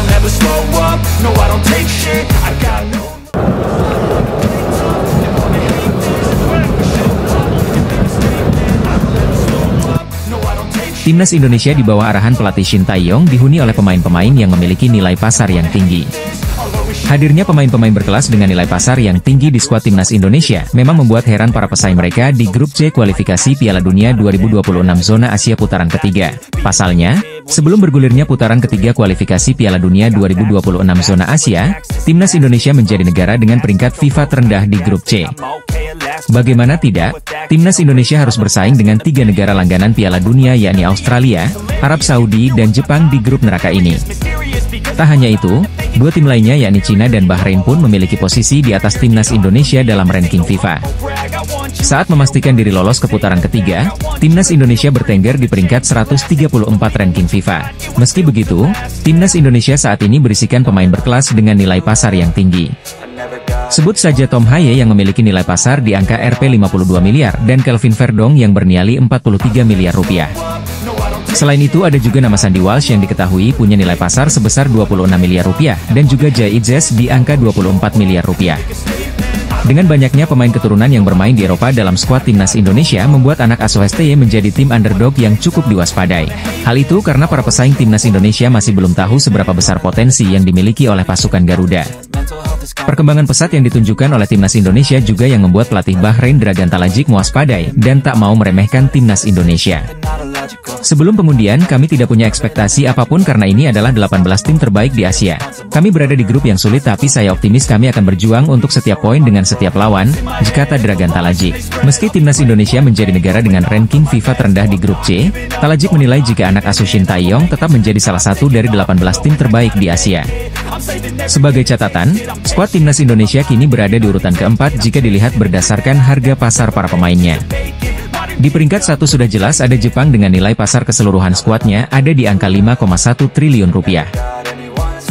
don't ever slow up, no I don't take shit, I got no. Timnas Indonesia di bawah arahan pelatih Shin Tae-yong dihuni oleh pemain-pemain yang memiliki nilai pasar yang tinggi. Hadirnya pemain-pemain berkelas dengan nilai pasar yang tinggi di skuad Timnas Indonesia memang membuat heran para pesaing mereka di grup C kualifikasi Piala Dunia 2026 zona Asia putaran ketiga. Pasalnya, sebelum bergulirnya putaran ketiga kualifikasi Piala Dunia 2026 zona Asia, Timnas Indonesia menjadi negara dengan peringkat FIFA terendah di grup C. Bagaimana tidak, Timnas Indonesia harus bersaing dengan 3 negara langganan Piala Dunia yakni Australia, Arab Saudi dan Jepang di grup neraka ini. Tak hanya itu, 2 tim lainnya yakni Cina dan Bahrain pun memiliki posisi di atas Timnas Indonesia dalam ranking FIFA. Saat memastikan diri lolos ke putaran ketiga, Timnas Indonesia bertengger di peringkat 134 ranking FIFA. Meski begitu, Timnas Indonesia saat ini berisikan pemain berkelas dengan nilai pasar yang tinggi. Sebut saja Tom Haye yang memiliki nilai pasar di angka Rp 52 miliar dan Kelvin Verdong yang bernyali 43 miliar rupiah. Selain itu ada juga nama Sandy Walsh yang diketahui punya nilai pasar sebesar 26 miliar rupiah dan juga Jay Itzes di angka 24 miliar rupiah. Dengan banyaknya pemain keturunan yang bermain di Eropa dalam skuad Timnas Indonesia membuat anak asuh STY menjadi tim underdog yang cukup diwaspadai. Hal itu karena para pesaing Timnas Indonesia masih belum tahu seberapa besar potensi yang dimiliki oleh pasukan Garuda. Perkembangan pesat yang ditunjukkan oleh Timnas Indonesia juga yang membuat pelatih Bahrain Dragan Talajik mewaspadai dan tak mau meremehkan Timnas Indonesia. Sebelum pengundian kami tidak punya ekspektasi apapun karena ini adalah 18 tim terbaik di Asia. Kami berada di grup yang sulit tapi saya optimis kami akan berjuang untuk setiap poin dengan setiap lawan, kata Dragan Talajik. Meski Timnas Indonesia menjadi negara dengan ranking FIFA terendah di grup C, Talajik menilai jika anak asuh Shin Tae-yong tetap menjadi salah satu dari 18 tim terbaik di Asia. Sebagai catatan, skuad Timnas Indonesia kini berada di urutan keempat jika dilihat berdasarkan harga pasar para pemainnya. Di peringkat 1 sudah jelas ada Jepang dengan nilai pasar keseluruhan skuadnya ada di angka 5,1 triliun rupiah.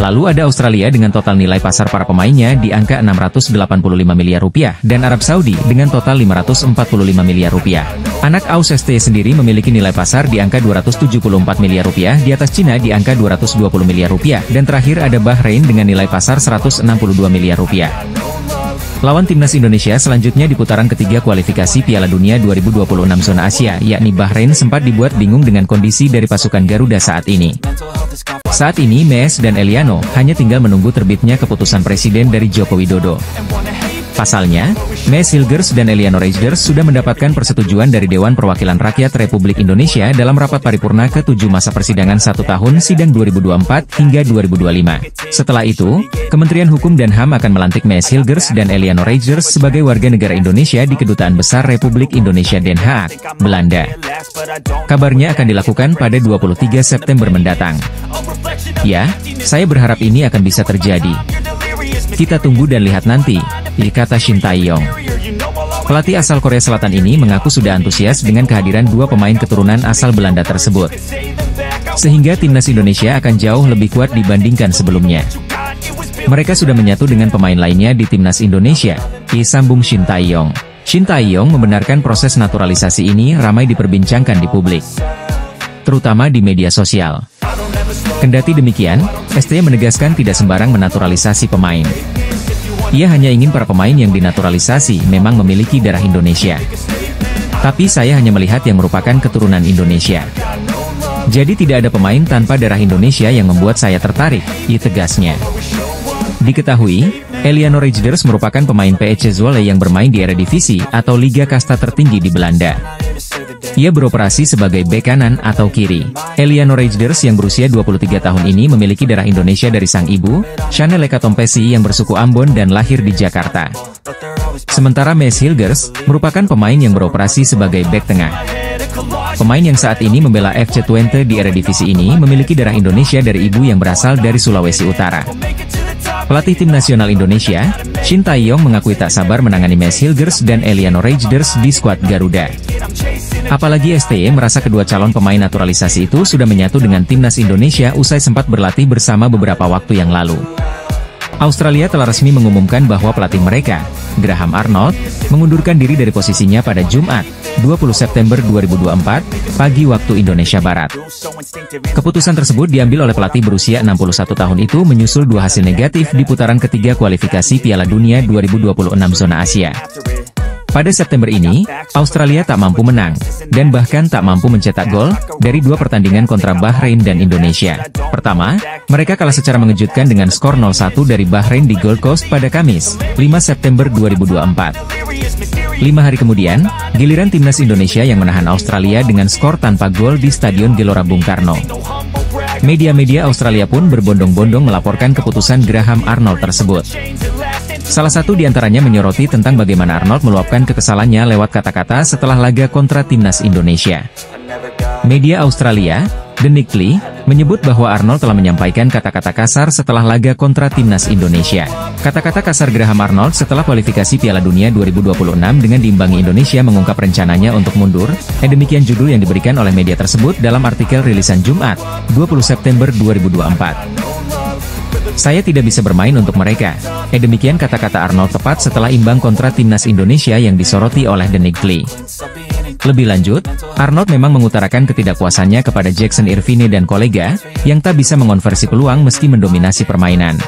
Lalu ada Australia dengan total nilai pasar para pemainnya di angka 685 miliar rupiah dan Arab Saudi dengan total 545 miliar rupiah. Anak AUS ST sendiri memiliki nilai pasar di angka 274 miliar rupiah, di atas Cina di angka 220 miliar rupiah dan terakhir ada Bahrain dengan nilai pasar 162 miliar rupiah. Lawan Timnas Indonesia selanjutnya di putaran ketiga kualifikasi Piala Dunia 2026 zona Asia, yakni Bahrain sempat dibuat bingung dengan kondisi dari pasukan Garuda saat ini. Saat ini Mes dan Eliano hanya tinggal menunggu terbitnya keputusan presiden dari Joko Widodo. Pasalnya, Mes Hilgers dan Eliano Reijers sudah mendapatkan persetujuan dari Dewan Perwakilan Rakyat Republik Indonesia dalam rapat paripurna ke-7 masa persidangan 1 tahun sidang 2024 hingga 2025. Setelah itu, Kementerian Hukum dan HAM akan melantik Mes Hilgers dan Eliano Reijers sebagai warga negara Indonesia di Kedutaan Besar Republik Indonesia Den Haag, Belanda. Kabarnya akan dilakukan pada 23 September mendatang. Ya, saya berharap ini akan bisa terjadi. Kita tunggu dan lihat nanti, kata Shin Tae-yong. Pelatih asal Korea Selatan ini mengaku sudah antusias dengan kehadiran 2 pemain keturunan asal Belanda tersebut. Sehingga Timnas Indonesia akan jauh lebih kuat dibandingkan sebelumnya. Mereka sudah menyatu dengan pemain lainnya di Timnas Indonesia, sambung Shin Tae-yong. Shin Tae-yong membenarkan proses naturalisasi ini ramai diperbincangkan di publik, terutama di media sosial. Kendati demikian, STY menegaskan tidak sembarang menaturalisasi pemain. Ia hanya ingin para pemain yang dinaturalisasi memang memiliki darah Indonesia. Tapi saya hanya melihat yang merupakan keturunan Indonesia. Jadi tidak ada pemain tanpa darah Indonesia yang membuat saya tertarik, tegasnya. Diketahui, Eliano Reijers merupakan pemain PEC Zwolle yang bermain di Eredivisie atau Liga Kasta tertinggi di Belanda. Ia beroperasi sebagai bek kanan atau kiri. Eliano Reijers yang berusia 23 tahun ini memiliki darah Indonesia dari sang ibu, Chanel Ekatompesi yang bersuku Ambon dan lahir di Jakarta. Sementara Mes Hilgers merupakan pemain yang beroperasi sebagai bek tengah. Pemain yang saat ini membela FC Twente di Eredivisie ini memiliki darah Indonesia dari ibu yang berasal dari Sulawesi Utara. Pelatih tim nasional Indonesia, Shin Tae-yong mengakui tak sabar menangani Mes Hilgers dan Eliano Reijers di skuad Garuda. Apalagi STY merasa kedua calon pemain naturalisasi itu sudah menyatu dengan timnas Indonesia usai sempat berlatih bersama beberapa waktu yang lalu. Australia telah resmi mengumumkan bahwa pelatih mereka, Graham Arnold, mengundurkan diri dari posisinya pada Jumat, 20 September 2024, pagi waktu Indonesia Barat. Keputusan tersebut diambil oleh pelatih berusia 61 tahun itu menyusul 2 hasil negatif di putaran ketiga kualifikasi Piala Dunia 2026 zona Asia. Pada September ini, Australia tak mampu menang, dan bahkan tak mampu mencetak gol, dari 2 pertandingan kontra Bahrain dan Indonesia. Pertama, mereka kalah secara mengejutkan dengan skor 0-1 dari Bahrain di Gold Coast pada Kamis, 5 September 2024. 5 hari kemudian, giliran timnas Indonesia yang menahan Australia dengan skor tanpa gol di Stadion Gelora Bung Karno. Media-media Australia pun berbondong-bondong melaporkan keputusan Graham Arnold tersebut. Salah satu diantaranya menyoroti tentang bagaimana Arnold meluapkan kekesalannya lewat kata-kata setelah laga kontra timnas Indonesia. Media Australia, The Nightly, menyebut bahwa Arnold telah menyampaikan kata-kata kasar setelah laga kontra timnas Indonesia. Kata-kata kasar Graham Arnold setelah kualifikasi Piala Dunia 2026 dengan diimbangi Indonesia mengungkap rencananya untuk mundur, demikian judul yang diberikan oleh media tersebut dalam artikel rilisan Jumat, 20 September 2024. Saya tidak bisa bermain untuk mereka. Demikian kata-kata Arnold tepat setelah imbang kontra timnas Indonesia yang disoroti oleh The Nightly. Lebih lanjut, Arnold memang mengutarakan ketidakpuasannya kepada Jackson Irvine dan kolega, yang tak bisa mengonversi peluang meski mendominasi permainan.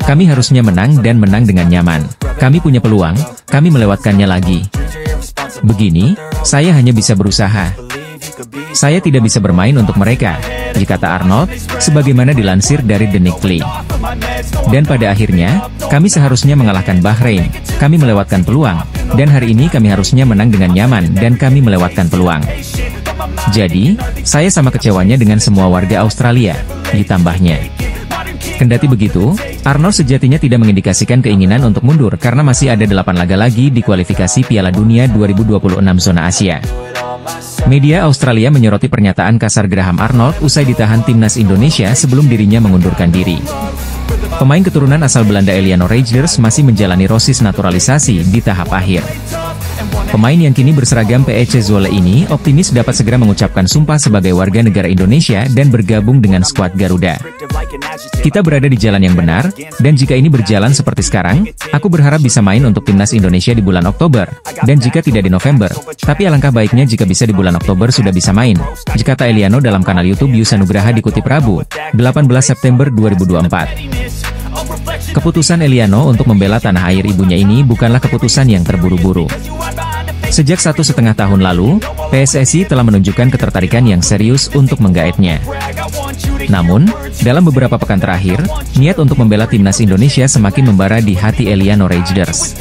Kami harusnya menang dan menang dengan nyaman. Kami punya peluang, kami melewatkannya lagi. Begini, saya hanya bisa berusaha. Saya tidak bisa bermain untuk mereka, kata Arnold, sebagaimana dilansir dari The Nightly. Dan pada akhirnya, kami seharusnya mengalahkan Bahrain, kami melewatkan peluang, dan hari ini kami harusnya menang dengan nyaman dan kami melewatkan peluang. Jadi, saya sama kecewanya dengan semua warga Australia, ditambahnya. Kendati begitu, Arnold sejatinya tidak mengindikasikan keinginan untuk mundur karena masih ada 8 laga lagi di kualifikasi Piala Dunia 2026 zona Asia. Media Australia menyoroti pernyataan kasar Graham Arnold usai ditahan timnas Indonesia sebelum dirinya mengundurkan diri. Pemain keturunan asal Belanda Eliano Reijers masih menjalani proses naturalisasi di tahap akhir. Pemain yang kini berseragam PEC Zwolle ini optimis dapat segera mengucapkan sumpah sebagai warga negara Indonesia dan bergabung dengan skuad Garuda. Kita berada di jalan yang benar, dan jika ini berjalan seperti sekarang, aku berharap bisa main untuk timnas Indonesia di bulan Oktober, dan jika tidak di November, tapi alangkah baiknya jika bisa di bulan Oktober sudah bisa main, kata Eliano dalam kanal YouTube Yus Anugraha dikutip Rabu, 18 September 2024. Keputusan Eliano untuk membela tanah air ibunya ini bukanlah keputusan yang terburu-buru. Sejak 1,5 tahun lalu, PSSI telah menunjukkan ketertarikan yang serius untuk menggaetnya. Namun, dalam beberapa pekan terakhir, niat untuk membela timnas Indonesia semakin membara di hati Eliano Reijers.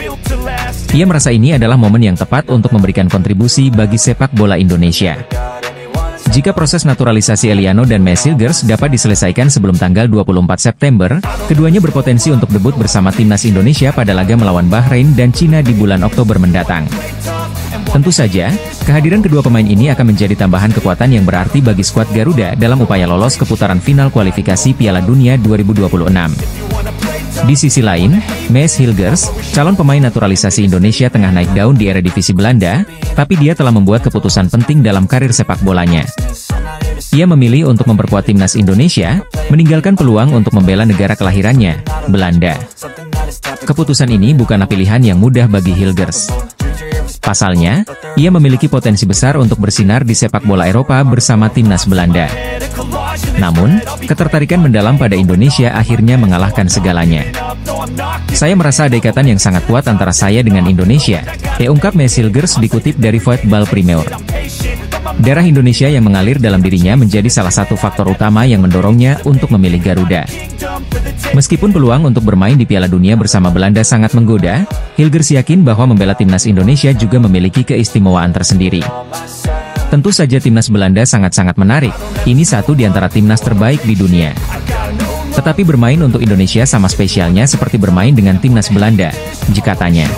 Ia merasa ini adalah momen yang tepat untuk memberikan kontribusi bagi sepak bola Indonesia. Jika proses naturalisasi Eliano dan Mes Hilgers dapat diselesaikan sebelum tanggal 24 September, keduanya berpotensi untuk debut bersama timnas Indonesia pada laga melawan Bahrain dan Cina di bulan Oktober mendatang. Tentu saja, kehadiran kedua pemain ini akan menjadi tambahan kekuatan yang berarti bagi skuad Garuda dalam upaya lolos ke putaran final kualifikasi Piala Dunia 2026. Di sisi lain, Mes Hilgers, calon pemain naturalisasi Indonesia tengah naik daun di Eredivisie Belanda, tapi dia telah membuat keputusan penting dalam karir sepak bolanya. Ia memilih untuk memperkuat timnas Indonesia, meninggalkan peluang untuk membela negara kelahirannya, Belanda. Keputusan ini bukanlah pilihan yang mudah bagi Hilgers. Pasalnya, ia memiliki potensi besar untuk bersinar di sepak bola Eropa bersama timnas Belanda. Namun, ketertarikan mendalam pada Indonesia akhirnya mengalahkan segalanya. Saya merasa ada ikatan yang sangat kuat antara saya dengan Indonesia, ungkap Mes Hilgers dikutip dari Voetbal Premier. Darah Indonesia yang mengalir dalam dirinya menjadi salah satu faktor utama yang mendorongnya untuk memilih Garuda. Meskipun peluang untuk bermain di Piala Dunia bersama Belanda sangat menggoda, Hilgers yakin bahwa membela timnas Indonesia juga memiliki keistimewaan tersendiri. Tentu saja timnas Belanda sangat-sangat menarik, ini satu di antara timnas terbaik di dunia. Tetapi bermain untuk Indonesia sama spesialnya seperti bermain dengan timnas Belanda, katanya.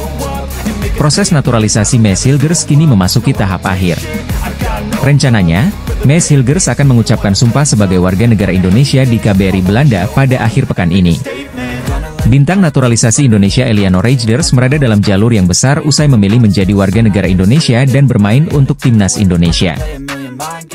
Proses naturalisasi Mes Hilgers kini memasuki tahap akhir. Rencananya, Mes Hilgers akan mengucapkan sumpah sebagai warga negara Indonesia di KBRI Belanda pada akhir pekan ini. Bintang naturalisasi Indonesia Eliano Reijers berada dalam jalur yang besar usai memilih menjadi warga negara Indonesia dan bermain untuk timnas Indonesia.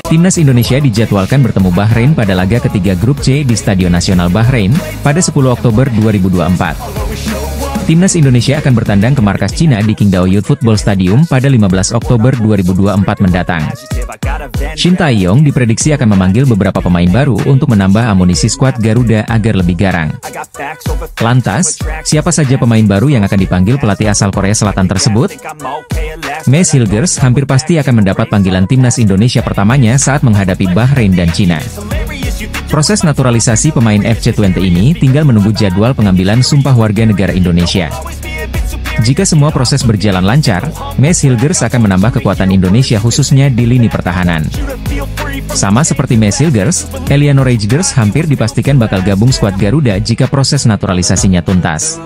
Timnas Indonesia dijadwalkan bertemu Bahrain pada laga ketiga grup C di Stadion Nasional Bahrain pada 10 Oktober 2024. Timnas Indonesia akan bertandang ke markas Cina di Qingdao Youth Football Stadium pada 15 Oktober 2024 mendatang. Shin Tae-yong diprediksi akan memanggil beberapa pemain baru untuk menambah amunisi skuad Garuda agar lebih garang. Lantas, siapa saja pemain baru yang akan dipanggil pelatih asal Korea Selatan tersebut? Maes Hilgers hampir pasti akan mendapat panggilan Timnas Indonesia pertamanya saat menghadapi Bahrain dan Cina. Proses naturalisasi pemain FC20 ini tinggal menunggu jadwal pengambilan sumpah warga negara Indonesia. Jika semua proses berjalan lancar, Maes Hilgers akan menambah kekuatan Indonesia khususnya di lini pertahanan. Sama seperti Maes Hilgers, Eliano Reijnders hampir dipastikan bakal gabung skuad Garuda jika proses naturalisasinya tuntas.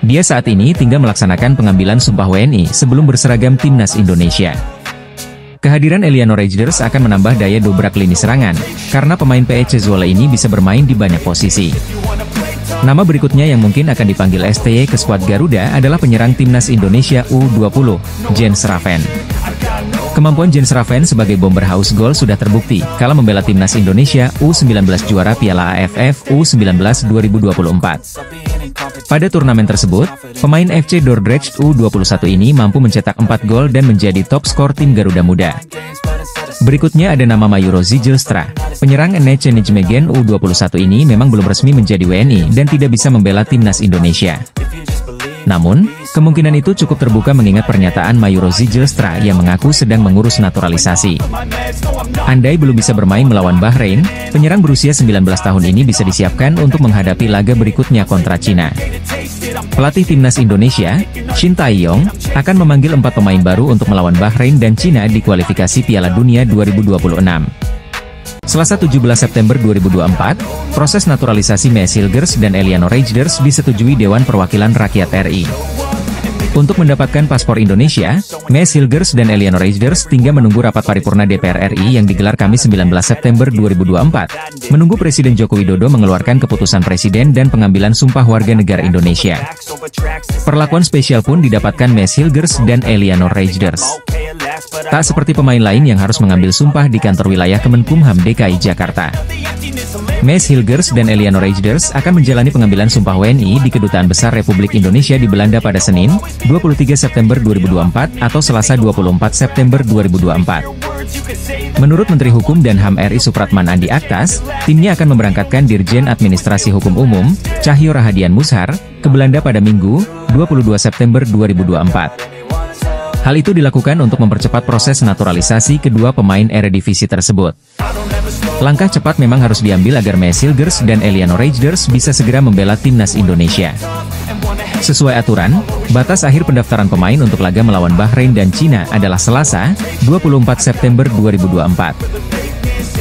Dia saat ini tinggal melaksanakan pengambilan sumpah WNI sebelum berseragam Timnas Indonesia. Kehadiran Eliano Reijnders akan menambah daya dobrak lini serangan, karena pemain PEC Zwolle ini bisa bermain di banyak posisi. Nama berikutnya yang mungkin akan dipanggil STY ke skuad Garuda adalah penyerang Timnas Indonesia U20, Jens Raven. Kemampuan Jens Raven sebagai bomber haus gol sudah terbukti, kala membela Timnas Indonesia U19 juara Piala AFF U19 2024. Pada turnamen tersebut, pemain FC Dordrecht U21 ini mampu mencetak 4 gol dan menjadi top skor tim Garuda Muda. Berikutnya ada nama Mayuro Zijlstra. Penyerang NEC Nijmegen U21 ini memang belum resmi menjadi WNI dan tidak bisa membela Timnas Indonesia. Namun, kemungkinan itu cukup terbuka mengingat pernyataan Mayuro Zijlstra yang mengaku sedang mengurus naturalisasi. Andai belum bisa bermain melawan Bahrain, penyerang berusia 19 tahun ini bisa disiapkan untuk menghadapi laga berikutnya kontra Cina. Pelatih Timnas Indonesia, Shin Tae-yong, akan memanggil 4 pemain baru untuk melawan Bahrain dan Cina di kualifikasi Piala Dunia 2026. Selasa 17 September 2024, proses naturalisasi Maes Hilgers dan Eliano Reijnders disetujui Dewan Perwakilan Rakyat RI. Untuk mendapatkan paspor Indonesia, Maes Hilgers dan Eliano Reijnders tinggal menunggu rapat paripurna DPR RI yang digelar Kamis 19 September 2024, menunggu Presiden Joko Widodo mengeluarkan keputusan Presiden dan pengambilan sumpah warga negara Indonesia. Perlakuan spesial pun didapatkan Maes Hilgers dan Eliano Reijnders. Tak seperti pemain lain yang harus mengambil sumpah di kantor wilayah Kemenkumham DKI Jakarta. Maes Hilgers dan Eliano Reijnders akan menjalani pengambilan sumpah WNI di Kedutaan Besar Republik Indonesia di Belanda pada Senin, 23 September 2024 atau Selasa 24 September 2024. Menurut Menteri Hukum dan HAM RI Supratman Andi Aktas, timnya akan memberangkatkan Dirjen Administrasi Hukum Umum, Cahyo Rahadian Mushar, ke Belanda pada Minggu, 22 September 2024. Hal itu dilakukan untuk mempercepat proses naturalisasi kedua pemain Eredivisie tersebut. Langkah cepat memang harus diambil agar Maes Hilgers dan Eliano Reijnders bisa segera membela Timnas Indonesia. Sesuai aturan, batas akhir pendaftaran pemain untuk laga melawan Bahrain dan Cina adalah Selasa, 24 September 2024.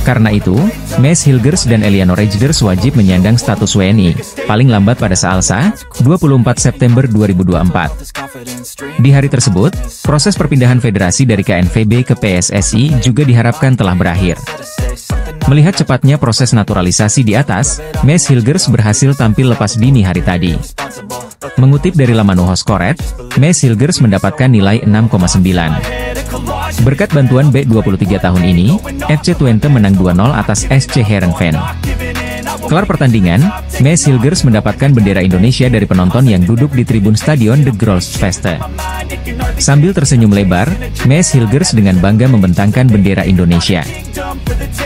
Karena itu, Maes Hilgers dan Eliano Reijnders wajib menyandang status WNI, paling lambat pada Selasa, 24 September 2024. Di hari tersebut, proses perpindahan federasi dari KNVB ke PSSI juga diharapkan telah berakhir. Melihat cepatnya proses naturalisasi di atas, Maes Hilgers berhasil tampil lepas dini hari tadi. Mengutip dari laman Hoskoret, Maes Hilgers mendapatkan nilai 6,9. Berkat bantuan B23 tahun ini, FC Twente menang 2-0 atas SC Heerenveen. Kelar pertandingan, Maes Hilgers mendapatkan bendera Indonesia dari penonton yang duduk di tribun stadion De Grolsvesten. Sambil tersenyum lebar, Maes Hilgers dengan bangga membentangkan bendera Indonesia.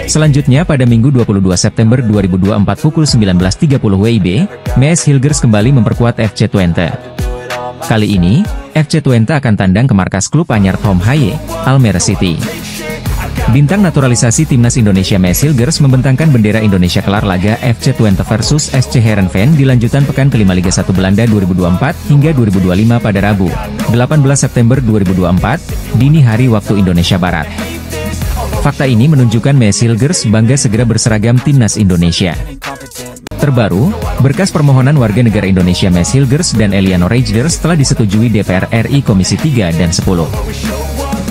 Selanjutnya pada Minggu 22 September 2024 pukul 19.30 WIB, Maes Hilgers kembali memperkuat FC Twente. Kali ini, FC Twente akan tandang ke markas klub anyar Tom Haye, Almere City. Bintang naturalisasi Timnas Indonesia Maes Hilgers membentangkan bendera Indonesia kelar laga FC Twente versus SC Heerenveen di lanjutan pekan kelima Liga 1 Belanda 2024 hingga 2025 pada Rabu, 18 September 2024, dini hari waktu Indonesia Barat. Fakta ini menunjukkan Maes Hilgers bangga segera berseragam Timnas Indonesia. Terbaru, berkas permohonan warga negara Indonesia Maes Hilgers dan Eliano Reijnders telah disetujui DPR RI Komisi 3 dan 10.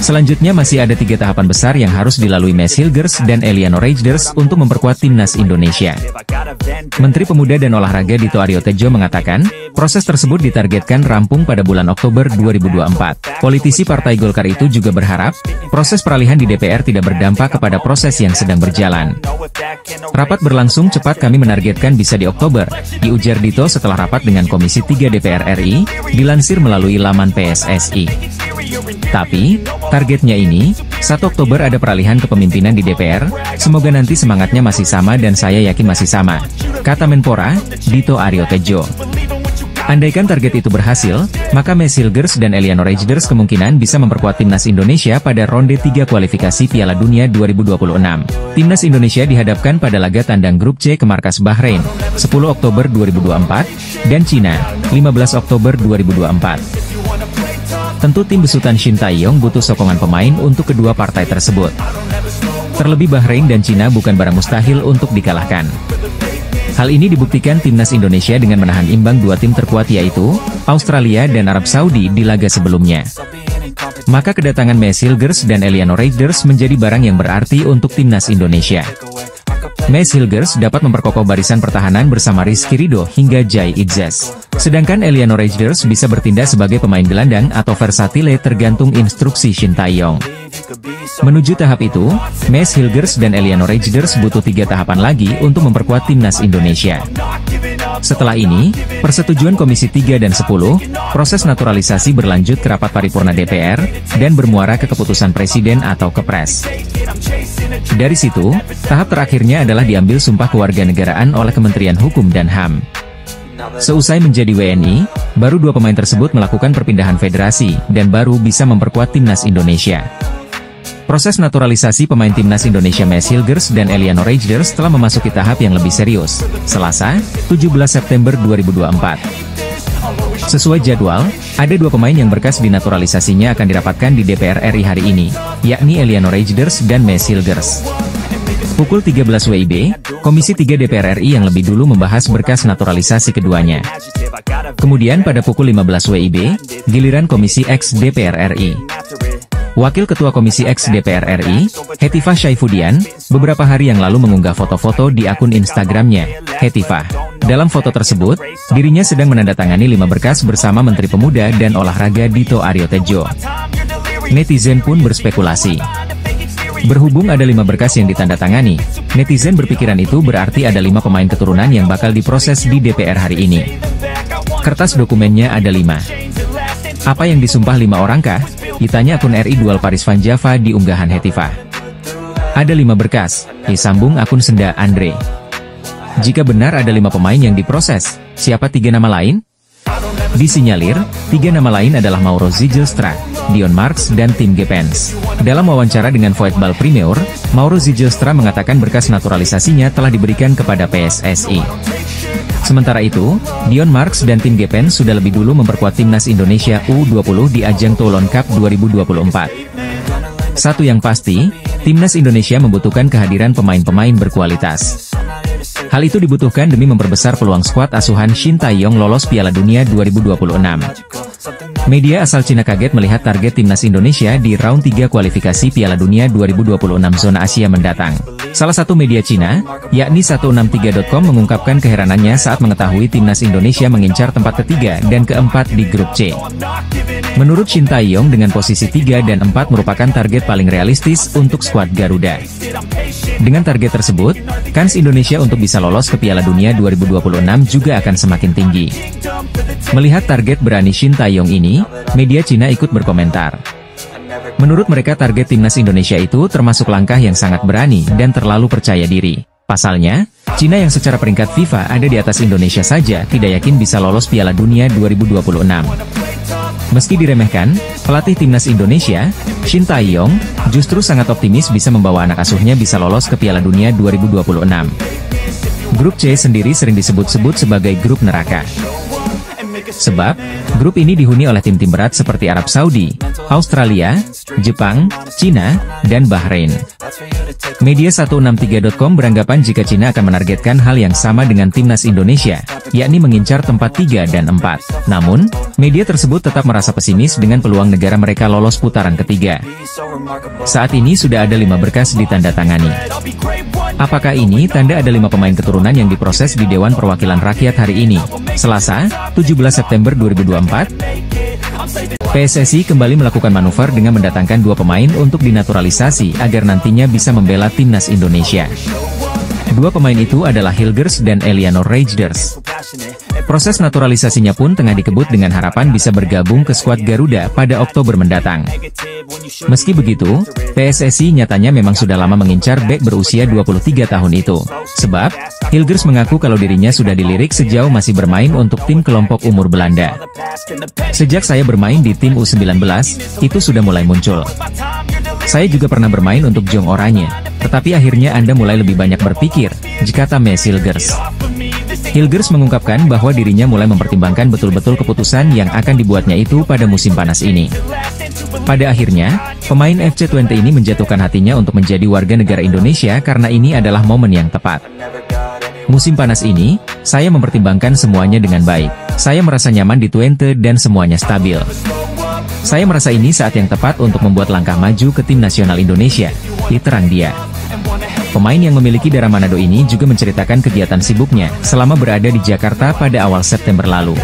Selanjutnya masih ada 3 tahapan besar yang harus dilalui Mes Hilgers dan Eliano Reijnders untuk memperkuat timnas Indonesia. Menteri Pemuda dan Olahraga Dito Aryo Tejo mengatakan, proses tersebut ditargetkan rampung pada bulan Oktober 2024. Politisi Partai Golkar itu juga berharap, proses peralihan di DPR tidak berdampak kepada proses yang sedang berjalan. Rapat berlangsung cepat, kami menargetkan bisa di Oktober, diujar Dito setelah rapat dengan Komisi 3 DPR RI, dilansir melalui laman PSSI. Tapi, targetnya ini, 1 Oktober ada peralihan kepemimpinan di DPR, semoga nanti semangatnya masih sama dan saya yakin masih sama, kata Menpora, Dito Aryo Tejo. Andaikan target itu berhasil, maka Mes Hilgers dan Eliano Reijnders kemungkinan bisa memperkuat timnas Indonesia pada ronde 3 kualifikasi Piala Dunia 2026. Timnas Indonesia dihadapkan pada laga tandang grup C ke markas Bahrain, 10 Oktober 2024, dan Cina, 15 Oktober 2024. Tentu tim besutan Shin Tae-yong butuh sokongan pemain untuk kedua partai tersebut. Terlebih Bahrain dan Cina bukan barang mustahil untuk dikalahkan. Hal ini dibuktikan timnas Indonesia dengan menahan imbang 2 tim terkuat yaitu Australia dan Arab Saudi di laga sebelumnya. Maka kedatangan Mes Hilgers dan Eliano Reijnders menjadi barang yang berarti untuk timnas Indonesia. Mes Hilgers dapat memperkokoh barisan pertahanan bersama Rizky Ridho hingga Jai Idzes. Sedangkan Eliano Reijnders bisa bertindak sebagai pemain gelandang atau versatile tergantung instruksi Shin Tae-yong. Menuju tahap itu, Mes Hilgers dan Eliano Reijnders butuh 3 tahapan lagi untuk memperkuat timnas Indonesia. Setelah ini, persetujuan Komisi 3 dan 10, proses naturalisasi berlanjut ke rapat paripurna DPR, dan bermuara ke keputusan Presiden atau Kepres. Dari situ, tahap terakhirnya adalah diambil sumpah kewarganegaraan oleh Kementerian Hukum dan HAM. Seusai menjadi WNI, baru 2 pemain tersebut melakukan perpindahan federasi, dan baru bisa memperkuat timnas Indonesia. Proses naturalisasi pemain timnas Indonesia Mes Hilgers dan Eliano Reijnders telah memasuki tahap yang lebih serius, Selasa, 17 September 2024. Sesuai jadwal, ada 2 pemain yang berkas dinaturalisasinya akan dirapatkan di DPR RI hari ini, yakni Eliano Reijnders dan Mes Hilgers. Pukul 13 WIB, Komisi 3 DPR RI yang lebih dulu membahas berkas naturalisasi keduanya. Kemudian pada pukul 15 WIB, giliran Komisi X DPR RI. Wakil Ketua Komisi X DPR RI, Hetifah Syaifudian, beberapa hari yang lalu mengunggah foto-foto di akun Instagramnya, Hetifah. Dalam foto tersebut, dirinya sedang menandatangani 5 berkas bersama Menteri Pemuda dan Olahraga Dito Aryo Tejo. Netizen pun berspekulasi. Berhubung ada 5 berkas yang ditandatangani, netizen berpikiran itu berarti ada 5 pemain keturunan yang bakal diproses di DPR hari ini. Kertas dokumennya ada 5. Apa yang disumpah 5 orang kah? Ditanya akun RI Dual Paris Van Java di unggahan Hetifah. Ada 5 berkas, disambung akun Senda Andre. Jika benar ada 5 pemain yang diproses, siapa 3 nama lain? Disinyalir, 3 nama lain adalah Mauro Zijlstra, Dion Marks dan Tim Gepens. Dalam wawancara dengan Voetbal Premier, Mauro Zijlstra mengatakan berkas naturalisasinya telah diberikan kepada PSSI. Sementara itu, Dion Marks dan Tim Gepens sudah lebih dulu memperkuat timnas Indonesia U20 di ajang Toulon Cup 2024. Satu yang pasti, timnas Indonesia membutuhkan kehadiran pemain-pemain berkualitas. Hal itu dibutuhkan demi memperbesar peluang skuad asuhan Shin Tae-yong lolos Piala Dunia 2026. Media asal Cina kaget melihat target timnas Indonesia di round 3 kualifikasi Piala Dunia 2026 zona Asia mendatang. Salah satu media Cina, yakni 163.com mengungkapkan keheranannya saat mengetahui timnas Indonesia mengincar tempat ketiga dan keempat di grup C. Menurut Shin Tae-yong dengan posisi 3 dan 4 merupakan target paling realistis untuk skuad Garuda. Dengan target tersebut, kans Indonesia untuk bisa lolos ke Piala Dunia 2026 juga akan semakin tinggi. Melihat target berani Shin Tae-yong ini, media Cina ikut berkomentar. Menurut mereka target timnas Indonesia itu termasuk langkah yang sangat berani dan terlalu percaya diri. Pasalnya, Cina yang secara peringkat FIFA ada di atas Indonesia saja tidak yakin bisa lolos Piala Dunia 2026. Meski diremehkan, pelatih timnas Indonesia, Shin Tae-yong, justru sangat optimis bisa membawa anak asuhnya bisa lolos ke Piala Dunia 2026. Grup C sendiri sering disebut-sebut sebagai grup neraka. Sebab, grup ini dihuni oleh tim-tim berat seperti Arab Saudi, Australia, Jepang, Cina, dan Bahrain. Media 163.com beranggapan jika Cina akan menargetkan hal yang sama dengan timnas Indonesia, yakni mengincar tempat 3 dan 4. Namun, media tersebut tetap merasa pesimis dengan peluang negara mereka lolos putaran ketiga. Saat ini sudah ada 5 berkas ditandatangani. Apakah ini tanda ada 5 pemain keturunan yang diproses di Dewan Perwakilan Rakyat hari ini, Selasa, 17 September 2024? PSSI kembali melakukan manuver dengan mendatangkan 2 pemain untuk dinaturalisasi agar nantinya bisa membela timnas Indonesia. 2 pemain itu adalah Hilgers dan Elianor Reijers. Proses naturalisasinya pun tengah dikebut dengan harapan bisa bergabung ke skuad Garuda pada Oktober mendatang. Meski begitu, PSSI nyatanya memang sudah lama mengincar bek berusia 23 tahun itu. Sebab, Hilgers mengaku kalau dirinya sudah dilirik sejauh masih bermain untuk tim kelompok umur Belanda. Sejak saya bermain di tim U19, itu sudah mulai muncul. Saya juga pernah bermain untuk Jong Oranye, tetapi akhirnya Anda mulai lebih banyak berpikir, kata Mes Hilgers. Hilgers mengungkapkan bahwa dirinya mulai mempertimbangkan betul-betul keputusan yang akan dibuatnya itu pada musim panas ini. Pada akhirnya, pemain FC20 ini menjatuhkan hatinya untuk menjadi warga negara Indonesia karena ini adalah momen yang tepat. Musim panas ini, saya mempertimbangkan semuanya dengan baik. Saya merasa nyaman di Twente dan semuanya stabil. Saya merasa ini saat yang tepat untuk membuat langkah maju ke tim nasional Indonesia, diterang dia. Pemain yang memiliki darah Manado ini juga menceritakan kegiatan sibuknya selama berada di Jakarta pada awal September lalu.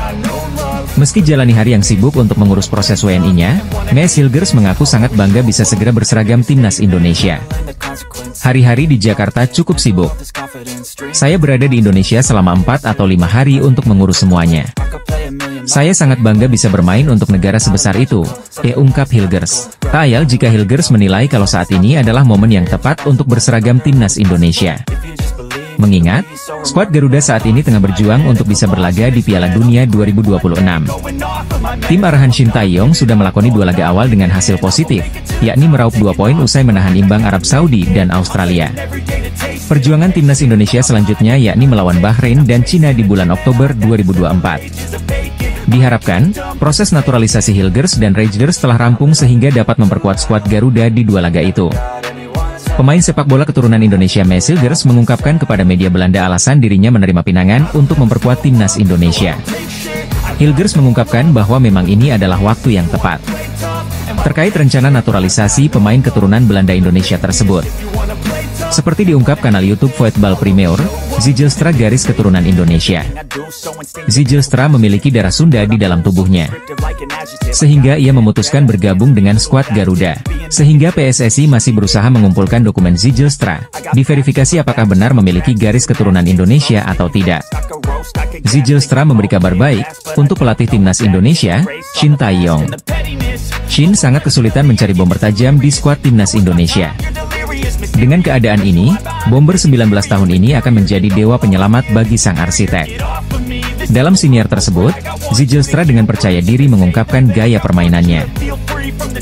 Meski jalani hari yang sibuk untuk mengurus proses WNI-nya, Mes Hilgers mengaku sangat bangga bisa segera berseragam timnas Indonesia. Hari-hari di Jakarta cukup sibuk. Saya berada di Indonesia selama 4 atau 5 hari untuk mengurus semuanya. Saya sangat bangga bisa bermain untuk negara sebesar itu, ungkap Hilgers. Tak ayal jika Hilgers menilai kalau saat ini adalah momen yang tepat untuk berseragam timnas Indonesia. Mengingat, skuad Garuda saat ini tengah berjuang untuk bisa berlaga di Piala Dunia 2026. Tim arahan Shin Tae-yong sudah melakoni 2 laga awal dengan hasil positif, yakni meraup 2 poin usai menahan imbang Arab Saudi dan Australia. Perjuangan timnas Indonesia selanjutnya yakni melawan Bahrain dan Cina di bulan Oktober 2024. Diharapkan, proses naturalisasi Hilgers dan Reijers telah rampung sehingga dapat memperkuat skuad Garuda di 2 laga itu. Pemain sepak bola keturunan Indonesia Mes Hilgers mengungkapkan kepada media Belanda alasan dirinya menerima pinangan untuk memperkuat timnas Indonesia. Hilgers mengungkapkan bahwa memang ini adalah waktu yang tepat. Terkait rencana naturalisasi pemain keturunan Belanda Indonesia tersebut. Seperti diungkap kanal YouTube Voetbal Premier, Zijlstra garis keturunan Indonesia. Zijlstra memiliki darah Sunda di dalam tubuhnya. Sehingga ia memutuskan bergabung dengan skuad Garuda. Sehingga PSSI masih berusaha mengumpulkan dokumen Zijlstra, diverifikasi apakah benar memiliki garis keturunan Indonesia atau tidak. Zijlstra memberi kabar baik untuk pelatih timnas Indonesia, Shin Tae-yong. Shin sangat kesulitan mencari bomber tajam di skuad timnas Indonesia. Dengan keadaan ini, bomber 19 tahun ini akan menjadi dewa penyelamat bagi sang arsitek. Dalam siniar tersebut, Zijlstra dengan percaya diri mengungkapkan gaya permainannya.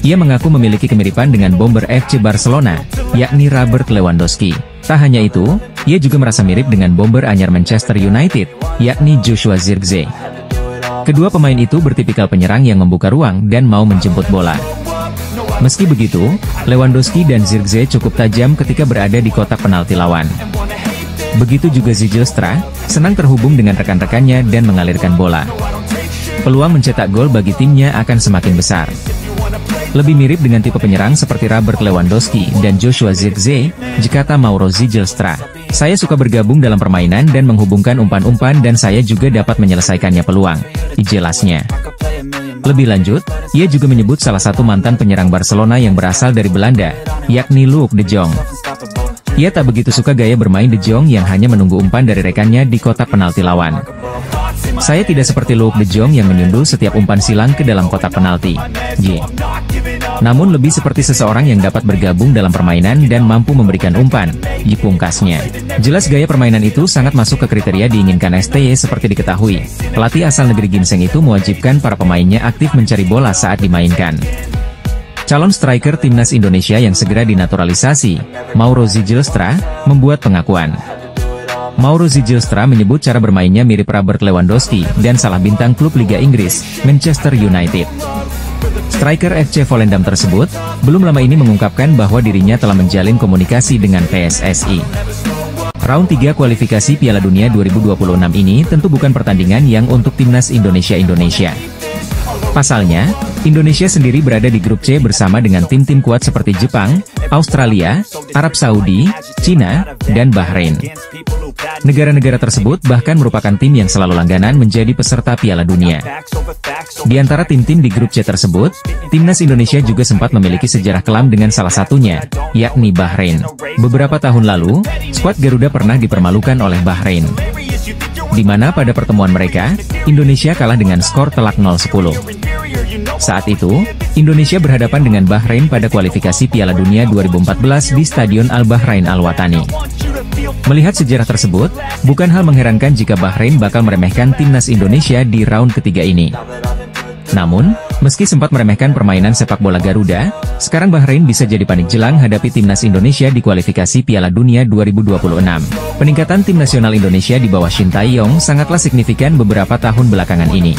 Ia mengaku memiliki kemiripan dengan bomber FC Barcelona, yakni Robert Lewandowski. Tak hanya itu, ia juga merasa mirip dengan bomber anyar Manchester United, yakni Joshua Zirkzee. Kedua pemain itu bertipikal penyerang yang membuka ruang dan mau menjemput bola. Meski begitu, Lewandowski dan Zirkzee cukup tajam ketika berada di kotak penalti lawan. Begitu juga Zijlstra, senang terhubung dengan rekan-rekannya dan mengalirkan bola. Peluang mencetak gol bagi timnya akan semakin besar. Lebih mirip dengan tipe penyerang seperti Robert Lewandowski dan Joshua Zirkzee, kata Mauro Zijlstra. Saya suka bergabung dalam permainan dan menghubungkan umpan-umpan dan saya juga dapat menyelesaikannya peluang, jelasnya. Lebih lanjut, ia juga menyebut salah satu mantan penyerang Barcelona yang berasal dari Belanda, yakni Luuk de Jong. Ia tak begitu suka gaya bermain de Jong yang hanya menunggu umpan dari rekannya di kotak penalti lawan. Saya tidak seperti Luuk de Jong yang menyundul setiap umpan silang ke dalam kotak penalti. Namun lebih seperti seseorang yang dapat bergabung dalam permainan dan mampu memberikan umpan, pungkasnya. Jelas gaya permainan itu sangat masuk ke kriteria diinginkan STY seperti diketahui. Pelatih asal negeri ginseng itu mewajibkan para pemainnya aktif mencari bola saat dimainkan. Calon striker timnas Indonesia yang segera dinaturalisasi, Mauro Zijlstra, membuat pengakuan. Mauro Zijlstra menyebut cara bermainnya mirip Robert Lewandowski dan salah bintang klub Liga Inggris, Manchester United. Striker FC Volendam tersebut, belum lama ini mengungkapkan bahwa dirinya telah menjalin komunikasi dengan PSSI. Round 3 kualifikasi Piala Dunia 2026 ini tentu bukan pertandingan yang untuk timnas Indonesia. Pasalnya, Indonesia sendiri berada di grup C bersama dengan tim-tim kuat seperti Jepang, Australia, Arab Saudi, Cina, dan Bahrain. Negara-negara tersebut bahkan merupakan tim yang selalu langganan menjadi peserta Piala Dunia. Di antara tim-tim di grup C tersebut, timnas Indonesia juga sempat memiliki sejarah kelam dengan salah satunya, yakni Bahrain. Beberapa tahun lalu, skuad Garuda pernah dipermalukan oleh Bahrain, di mana pada pertemuan mereka, Indonesia kalah dengan skor telak 0-10. Saat itu, Indonesia berhadapan dengan Bahrain pada kualifikasi Piala Dunia 2014 di Stadion Al-Bahrain Al-Watani. Melihat sejarah tersebut, bukan hal mengherankan jika Bahrain bakal meremehkan timnas Indonesia di round ketiga ini. Namun, meski sempat meremehkan permainan sepak bola Garuda, sekarang Bahrain bisa jadi panik jelang hadapi timnas Indonesia di kualifikasi Piala Dunia 2026. Peningkatan tim nasional Indonesia di bawah Shin Tae-yong sangatlah signifikan beberapa tahun belakangan ini.